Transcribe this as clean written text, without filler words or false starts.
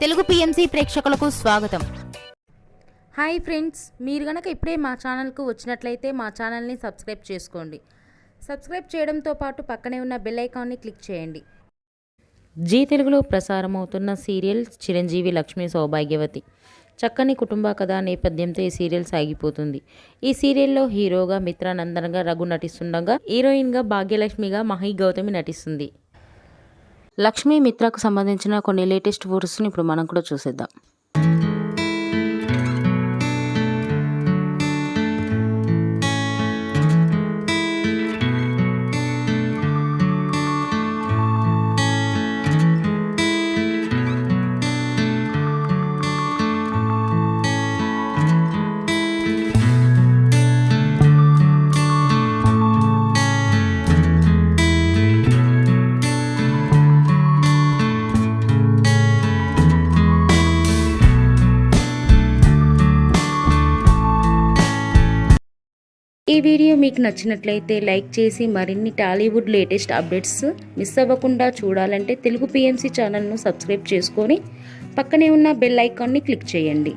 Telugu PMC ప్రేక్షకులకు స్వాగతం. Hi friends, మీరు గనక ఇప్పుడే మా ఛానల్కు వచ్చినట్లయితే మా ఛానల్ని సబ్స్క్రైబ్ చేసుకోండి. సబ్స్క్రైబ్ చేయడంతో పాటు పక్కనే ఉన్న బెల్ ఐకాన్ని క్లిక్ చేయండి. జీ తెలుగులో ప్రసారమవుతున్న సీరియల్ చిరంజీవి లక్ష్మీ సౌభాగ్యవతి. చక్కని కుటుంబ కథ నేపథ్యంతో ఈ సీరియల్ సాగిపోతుంది. ఈ సీరియల్లో హీరోగా మిత్రానందన్గా రఘు నటిస్తుండగా, హీరోయిన్గా భాగ్యలక్ష్మిగా మహి గౌతమి నటిస్తుంది. లక్ష్మీ మిత్రకు సంబంధించిన కొన్ని లేటెస్ట్ ఫోటోస్ని ఇప్పుడు మనం కూడా చూసేద్దాం. ఈ వీడియో మీకు నచ్చినట్లయితే లైక్ చేసి మరిన్ని టాలీవుడ్ లేటెస్ట్ అప్డేట్స్ మిస్ అవ్వకుండా చూడాలంటే తెలుగు పిఎంసి ఛానల్ను సబ్స్క్రైబ్ చేసుకొని పక్కనే ఉన్న బెల్ ఐకాన్ని క్లిక్ చేయండి.